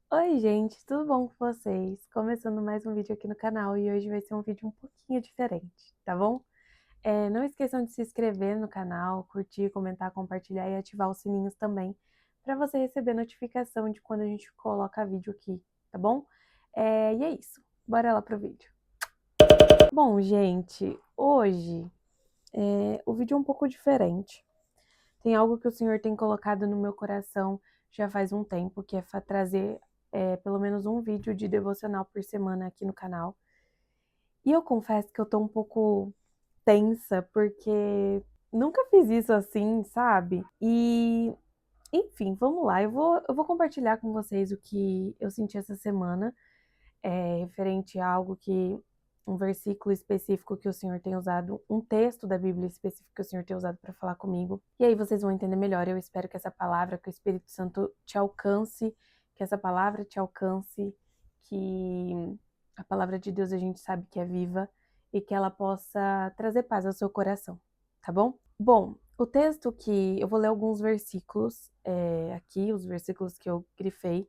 Oi, gente, tudo bom com vocês? Começando mais um vídeo aqui no canal e hoje vai ser um vídeo um pouquinho diferente, tá bom? Não esqueçam de se inscrever no canal, curtir, comentar, compartilhar e ativar os sininhos também, para você receber notificação de quando a gente coloca vídeo aqui, tá bom? E é isso, bora lá pro vídeo. Bom, gente, hoje o vídeo é um pouco diferente. Tem algo que o Senhor tem colocado no meu coração já faz um tempo, que é trazer pelo menos um vídeo de devocional por semana aqui no canal. E eu confesso que eu tô um pouco tensa, porque nunca fiz isso assim, sabe? Enfim, vamos lá. Eu vou compartilhar com vocês o que eu senti essa semana, referente a algo que um versículo específico que o Senhor tem usado, um texto da Bíblia específico que o Senhor tem usado para falar comigo. E aí vocês vão entender melhor. Eu espero que essa palavra, que o Espírito Santo te alcance, que essa palavra te alcance, que a palavra de Deus a gente sabe que é viva e que ela possa trazer paz ao seu coração, tá bom? Bom, o texto que eu vou ler alguns versículos aqui, os versículos que eu grifei,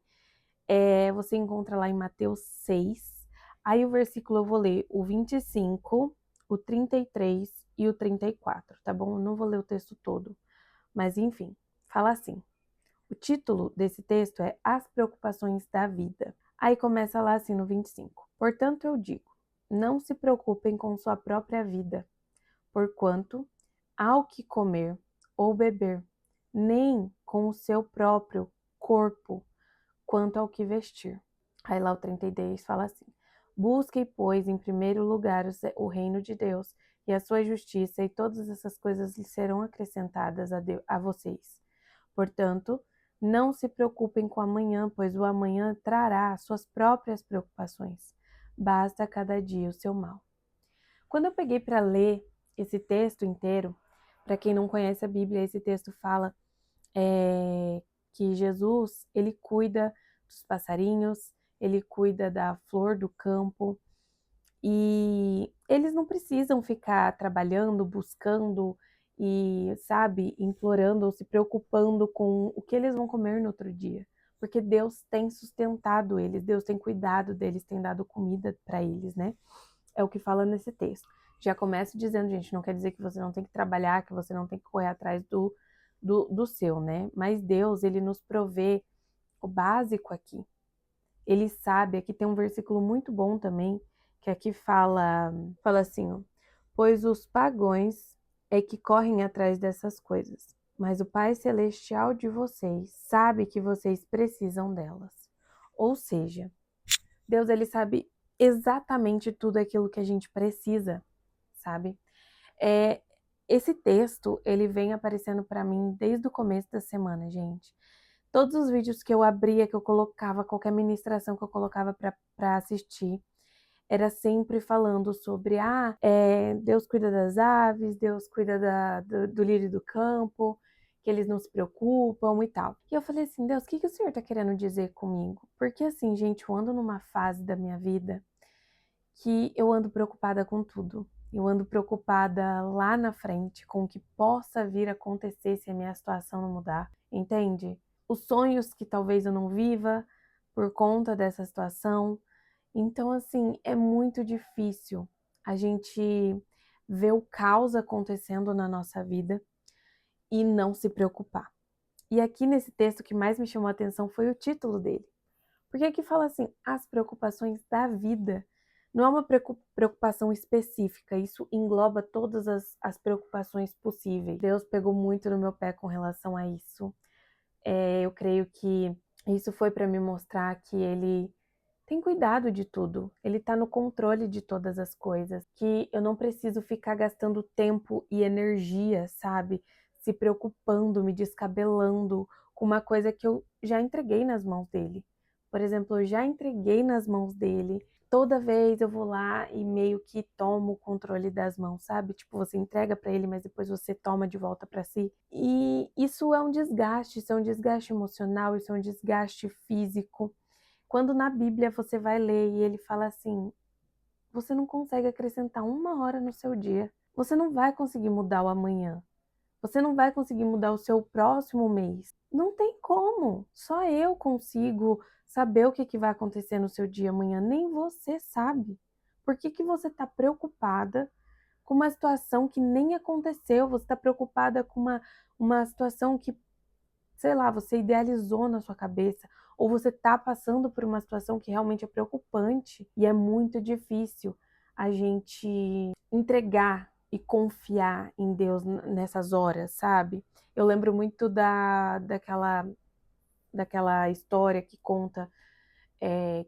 você encontra lá em Mateus 6. Aí o versículo eu vou ler o 25, o 33 e o 34, tá bom? Eu não vou ler o texto todo, mas enfim, fala assim. O título desse texto é As Preocupações da Vida. Aí começa lá assim no 25. Portanto eu digo, não se preocupem com sua própria vida, porquanto há o que comer ou beber, nem com o seu próprio corpo, quanto ao que vestir. Aí lá o 32 fala assim: busquem, pois, em primeiro lugar o reino de Deus e a sua justiça, e todas essas coisas lhe serão acrescentadas a vocês. Portanto, não se preocupem com o amanhã, pois o amanhã trará suas próprias preocupações. Basta cada dia o seu mal. Quando eu peguei para ler esse texto inteiro, para quem não conhece a Bíblia, esse texto fala que Jesus, ele cuida dos passarinhos, ele cuida da flor do campo, e eles não precisam ficar trabalhando, buscando e, sabe, implorando ou se preocupando com o que eles vão comer no outro dia, porque Deus tem sustentado eles, Deus tem cuidado deles, tem dado comida para eles, né? É o que fala nesse texto. Já começo dizendo, gente, não quer dizer que você não tem que trabalhar, que você não tem que correr atrás do seu, né? Mas Deus, ele nos provê o básico aqui. Ele sabe, aqui tem um versículo muito bom também, que aqui fala assim, ó, pois os pagões é que correm atrás dessas coisas, mas o Pai Celestial de vocês sabe que vocês precisam delas. Ou seja, Deus, ele sabe exatamente tudo aquilo que a gente precisa, sabe? É, esse texto, ele vem aparecendo para mim desde o começo da semana, gente. Todos os vídeos que eu abria, que eu colocava, qualquer ministração que eu colocava para assistir, era sempre falando sobre, Deus cuida das aves, Deus cuida do lírio do campo, que eles não se preocupam e tal. E eu falei assim, Deus, o que o Senhor tá querendo dizer comigo? Porque assim, gente, eu ando numa fase da minha vida que eu ando preocupada com tudo. Eu ando preocupada lá na frente com o que possa vir a acontecer se a minha situação não mudar, entende? Os sonhos que talvez eu não viva por conta dessa situação. Então, assim, é muito difícil a gente ver o caos acontecendo na nossa vida e não se preocupar. E aqui nesse texto, o que mais me chamou a atenção foi o título dele. Porque aqui fala assim, as preocupações da vida. Não é uma preocupação específica, isso engloba todas as preocupações possíveis. Deus pegou muito no meu pé com relação a isso. Eu creio que isso foi para me mostrar que Ele tem cuidado de tudo, Ele está no controle de todas as coisas, que eu não preciso ficar gastando tempo e energia, sabe? Se preocupando, me descabelando com uma coisa que eu já entreguei nas mãos dele. Por exemplo, eu já entreguei nas mãos dele. Toda vez eu vou lá e meio que tomo o controle das mãos, sabe? Tipo, você entrega para ele, mas depois você toma de volta para si. E isso é um desgaste, isso é um desgaste emocional, isso é um desgaste físico. Quando na Bíblia você vai ler e ele fala assim, você não consegue acrescentar uma hora no seu dia. Você não vai conseguir mudar o amanhã. Você não vai conseguir mudar o seu próximo mês. Não tem como. Só eu consigo saber o que vai acontecer no seu dia amanhã. Nem você sabe. Por que você está preocupada com uma situação que nem aconteceu? Você está preocupada com uma situação que, sei lá, você idealizou na sua cabeça, ou você está passando por uma situação que realmente é preocupante e é muito difícil a gente entregar e confiar em Deus nessas horas, sabe? Eu lembro muito daquela história que conta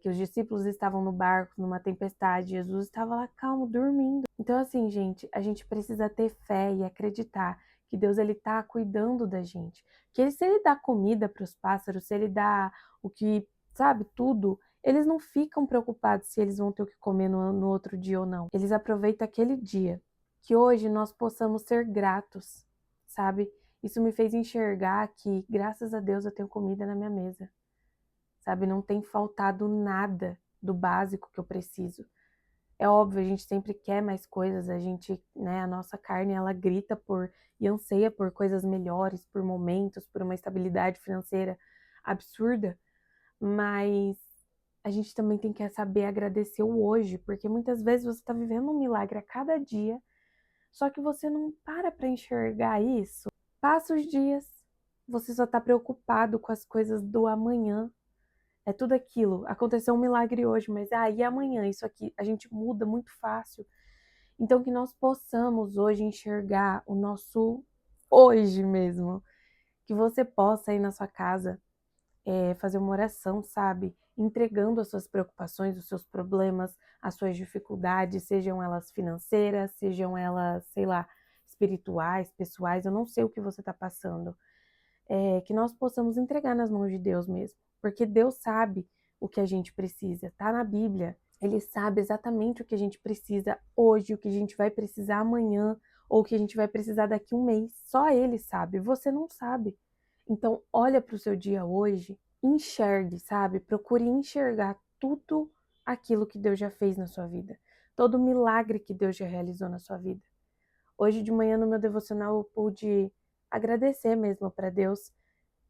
que os discípulos estavam no barco, numa tempestade, Jesus estava lá calmo, dormindo. Então, assim, gente, a gente precisa ter fé e acreditar que Deus ele tá cuidando da gente. Que se ele dá comida para os pássaros, se ele dá o que, sabe, tudo, eles não ficam preocupados se eles vão ter o que comer no outro dia ou não. Eles aproveitam aquele dia. Que hoje nós possamos ser gratos, sabe? Isso me fez enxergar que, graças a Deus, eu tenho comida na minha mesa, sabe? Não tem faltado nada do básico que eu preciso. É óbvio, a gente sempre quer mais coisas, a gente, né, a nossa carne, ela grita por e anseia por coisas melhores, por momentos, por uma estabilidade financeira absurda, mas a gente também tem que saber agradecer o hoje, porque muitas vezes você está vivendo um milagre a cada dia, só que você não para enxergar isso. Passa os dias, você só está preocupado com as coisas do amanhã. É tudo aquilo. Aconteceu um milagre hoje, mas e amanhã? Isso aqui a gente muda muito fácil. Então, que nós possamos hoje enxergar o nosso hoje mesmo. Que você possa ir na sua casa fazer uma oração, sabe? Entregando as suas preocupações, os seus problemas, as suas dificuldades, sejam elas financeiras, sejam elas, sei lá, espirituais, pessoais. Eu não sei o que você está passando, que nós possamos entregar nas mãos de Deus mesmo, porque Deus sabe o que a gente precisa, tá na Bíblia. Ele sabe exatamente o que a gente precisa hoje, o que a gente vai precisar amanhã, ou o que a gente vai precisar daqui a um mês. Só Ele sabe, você não sabe. Então, olha para o seu dia hoje, enxergue, sabe? Procure enxergar tudo aquilo que Deus já fez na sua vida, todo milagre que Deus já realizou na sua vida. Hoje de manhã no meu devocional eu pude agradecer mesmo para Deus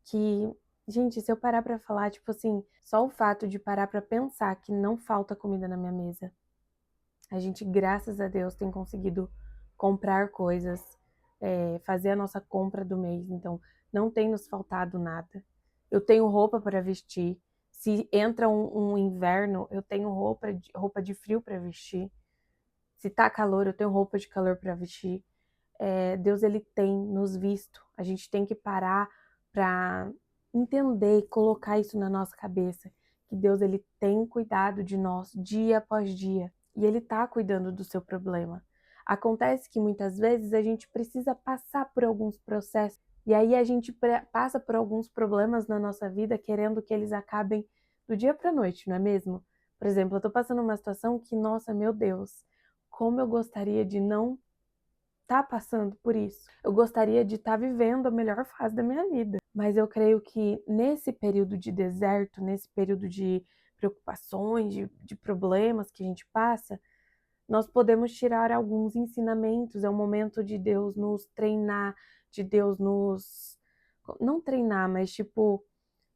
que, gente, se eu parar para falar, tipo assim, só o fato de parar para pensar que não falta comida na minha mesa, a gente, graças a Deus, tem conseguido comprar coisas, fazer a nossa compra do mês, então não tem nos faltado nada. Eu tenho roupa para vestir. Se entra um inverno, eu tenho roupa de frio para vestir. Se tá calor, eu tenho roupa de calor para vestir. Deus ele tem nos visto. A gente tem que parar para entender e colocar isso na nossa cabeça, que Deus ele tem cuidado de nós dia após dia e ele tá cuidando do seu problema. Acontece que muitas vezes a gente precisa passar por alguns processos e aí a gente passa por alguns problemas na nossa vida querendo que eles acabem do dia para noite, não é mesmo? Por exemplo, eu tô passando uma situação que, nossa, meu Deus, como eu gostaria de não tá passando por isso. Eu gostaria de estar vivendo a melhor fase da minha vida. Mas eu creio que nesse período de deserto, nesse período de preocupações, de problemas que a gente passa, nós podemos tirar alguns ensinamentos. É um momento de Deus nos treinar, de Deus nos. Não treinar, mas tipo,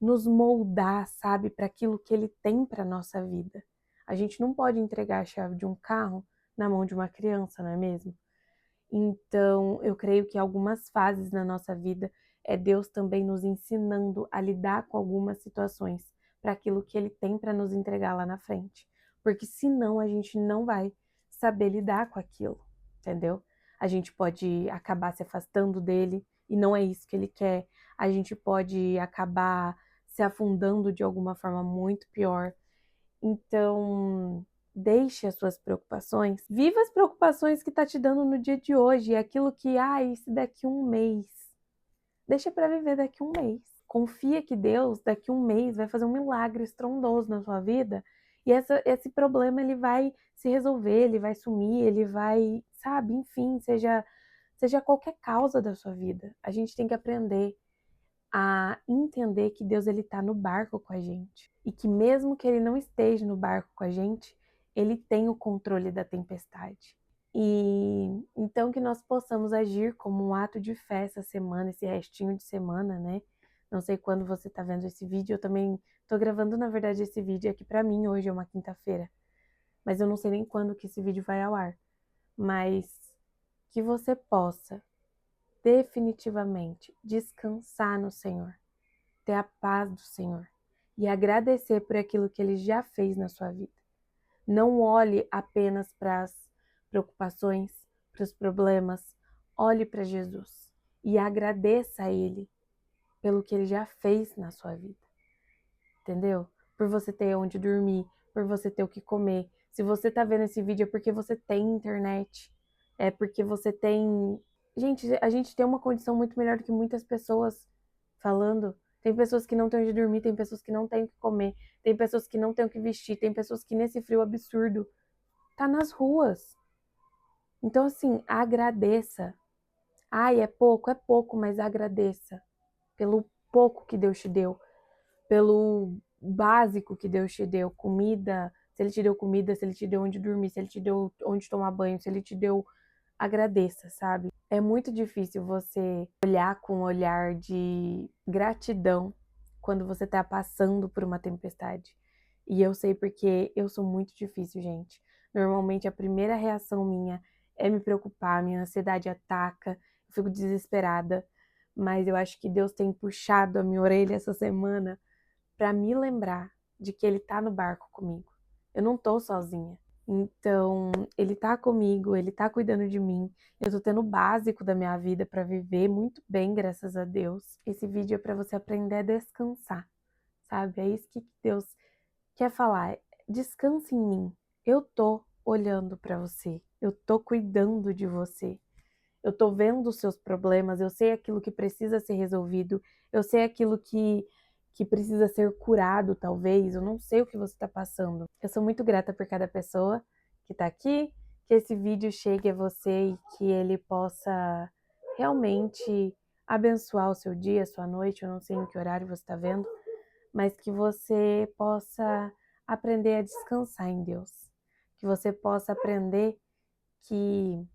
nos moldar, sabe, para aquilo que Ele tem para nossa vida. A gente não pode entregar a chave de um carro na mão de uma criança, não é mesmo? Então, eu creio que algumas fases na nossa vida é Deus também nos ensinando a lidar com algumas situações para aquilo que Ele tem para nos entregar lá na frente. Porque senão a gente não vai saber lidar com aquilo, entendeu? A gente pode acabar se afastando dele e não é isso que Ele quer. A gente pode acabar se afundando de alguma forma muito pior. Então, deixe as suas preocupações, viva as preocupações que tá te dando no dia de hoje, é aquilo que, isso daqui a um mês. Deixa para viver daqui a um mês. Confia que Deus, daqui a um mês, vai fazer um milagre estrondoso na sua vida e esse problema ele vai se resolver, ele vai sumir, ele vai, sabe, enfim, seja qualquer causa da sua vida. A gente tem que aprender a entender que Deus ele tá no barco com a gente e que mesmo que ele não esteja no barco com a gente, ele tem o controle da tempestade. E então que nós possamos agir como um ato de fé essa semana, esse restinho de semana, né? Não sei quando você tá vendo esse vídeo, eu também tô gravando, na verdade, esse vídeo aqui pra mim, hoje é uma quinta-feira, mas eu não sei nem quando que esse vídeo vai ao ar. Mas que você possa definitivamente descansar no Senhor, ter a paz do Senhor e agradecer por aquilo que Ele já fez na sua vida. Não olhe apenas para as preocupações, para os problemas, olhe para Jesus e agradeça a Ele pelo que Ele já fez na sua vida, entendeu? Por você ter onde dormir, por você ter o que comer. Se você tá vendo esse vídeo é porque você tem internet, é porque você tem... Gente, a gente tem uma condição muito melhor do que muitas pessoas falando. Tem pessoas que não têm onde dormir, tem pessoas que não têm o que comer, tem pessoas que não têm o que vestir, tem pessoas que nesse frio absurdo tá nas ruas. Então, assim, agradeça. Ai, é pouco, mas agradeça pelo pouco que Deus te deu, pelo básico que Deus te deu, comida, se Ele te deu comida, se Ele te deu onde dormir, se Ele te deu onde tomar banho, se Ele te deu, agradeça, sabe? É muito difícil você olhar com um olhar de gratidão quando você tá passando por uma tempestade. E eu sei porque eu sou muito difícil, gente. Normalmente a primeira reação minha é me preocupar, minha ansiedade ataca, eu fico desesperada. Mas eu acho que Deus tem puxado a minha orelha essa semana para me lembrar de que Ele tá no barco comigo. Eu não tô sozinha. Então, Ele tá comigo, Ele tá cuidando de mim. Eu tô tendo o básico da minha vida para viver muito bem, graças a Deus. Esse vídeo é para você aprender a descansar, sabe? É isso que Deus quer falar. Descanse em mim. Eu tô olhando para você. Eu tô cuidando de você. Eu tô vendo os seus problemas, eu sei aquilo que precisa ser resolvido, eu sei aquilo que precisa ser curado, talvez, eu não sei o que você está passando. Eu sou muito grata por cada pessoa que está aqui, que esse vídeo chegue a você e que ele possa realmente abençoar o seu dia, a sua noite, eu não sei em que horário você está vendo, mas que você possa aprender a descansar em Deus, que você possa aprender que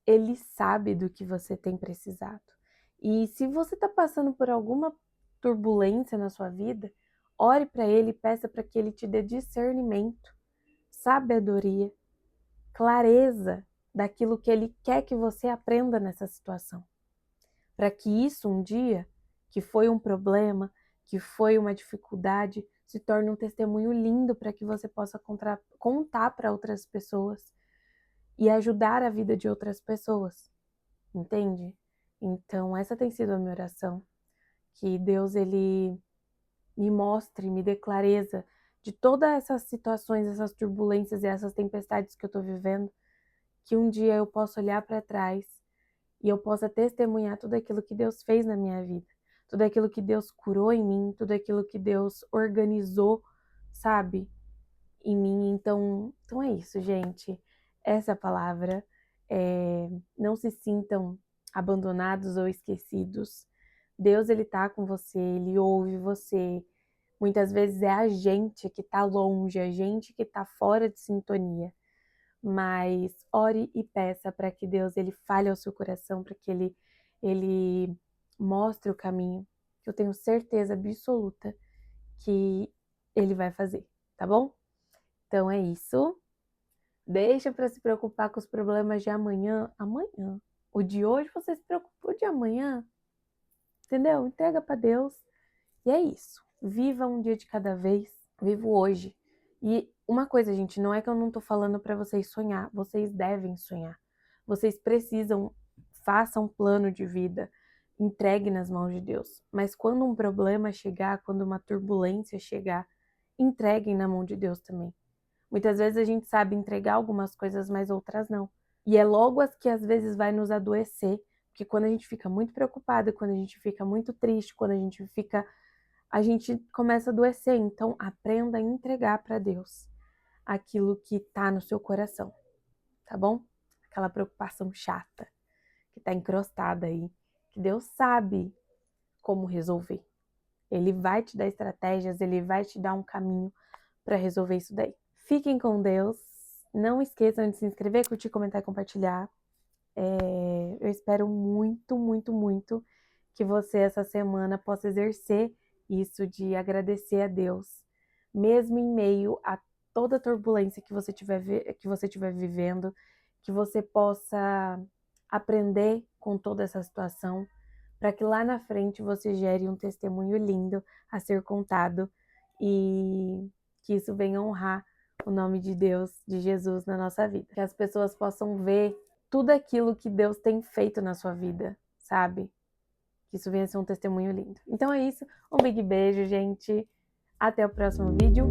Ele sabe do que você tem precisado. E se você está passando por alguma turbulência na sua vida, ore para Ele e peça para que Ele te dê discernimento, sabedoria, clareza daquilo que Ele quer que você aprenda nessa situação. Para que isso um dia, que foi um problema, que foi uma dificuldade, se torne um testemunho lindo para que você possa contar para outras pessoas e ajudar a vida de outras pessoas. Entende? Então, essa tem sido a minha oração, que Deus, Ele me mostre, me dê clareza de todas essas situações, essas turbulências e essas tempestades que eu tô vivendo, que um dia eu possa olhar para trás e eu possa testemunhar tudo aquilo que Deus fez na minha vida, tudo aquilo que Deus curou em mim, tudo aquilo que Deus organizou, sabe, em mim. Então é isso, gente. Essa é a palavra. Não se sintam abandonados ou esquecidos. Deus, Ele tá com você, Ele ouve você. Muitas vezes é a gente que tá longe, a gente que tá fora de sintonia. Mas ore e peça para que Deus, Ele fale ao seu coração, para que Ele mostre o caminho. Eu tenho certeza absoluta que Ele vai fazer, tá bom? Então é isso. Deixa para se preocupar com os problemas de amanhã. Amanhã. O de hoje você se preocupa, o de amanhã. Entendeu? Entrega para Deus. E é isso. Viva um dia de cada vez. Viva o hoje. E uma coisa, gente, não é que eu não tô falando para vocês sonhar. Vocês devem sonhar. Vocês precisam, façam um plano de vida. Entregue nas mãos de Deus. Mas quando um problema chegar, quando uma turbulência chegar, entreguem na mão de Deus também. Muitas vezes a gente sabe entregar algumas coisas, mas outras não. E é logo as que às vezes vai nos adoecer, porque quando a gente fica muito preocupado, quando a gente fica muito triste, quando a gente começa a adoecer. Então, aprenda a entregar para Deus aquilo que tá no seu coração, tá bom? Aquela preocupação chata que tá encrostada aí, que Deus sabe como resolver. Ele vai te dar estratégias, ele vai te dar um caminho para resolver isso daí. Fiquem com Deus. Não esqueçam de se inscrever, curtir, comentar e compartilhar. Eu espero muito, muito, muito que você essa semana possa exercer isso de agradecer a Deus, mesmo em meio a toda a turbulência que você estiver vivendo, que você possa aprender com toda essa situação, para que lá na frente você gere um testemunho lindo a ser contado e que isso venha honrar o nome de Deus, de Jesus na nossa vida. Que as pessoas possam ver tudo aquilo que Deus tem feito na sua vida, sabe? Que isso venha a ser um testemunho lindo. Então é isso, um big beijo, gente. Até o próximo vídeo.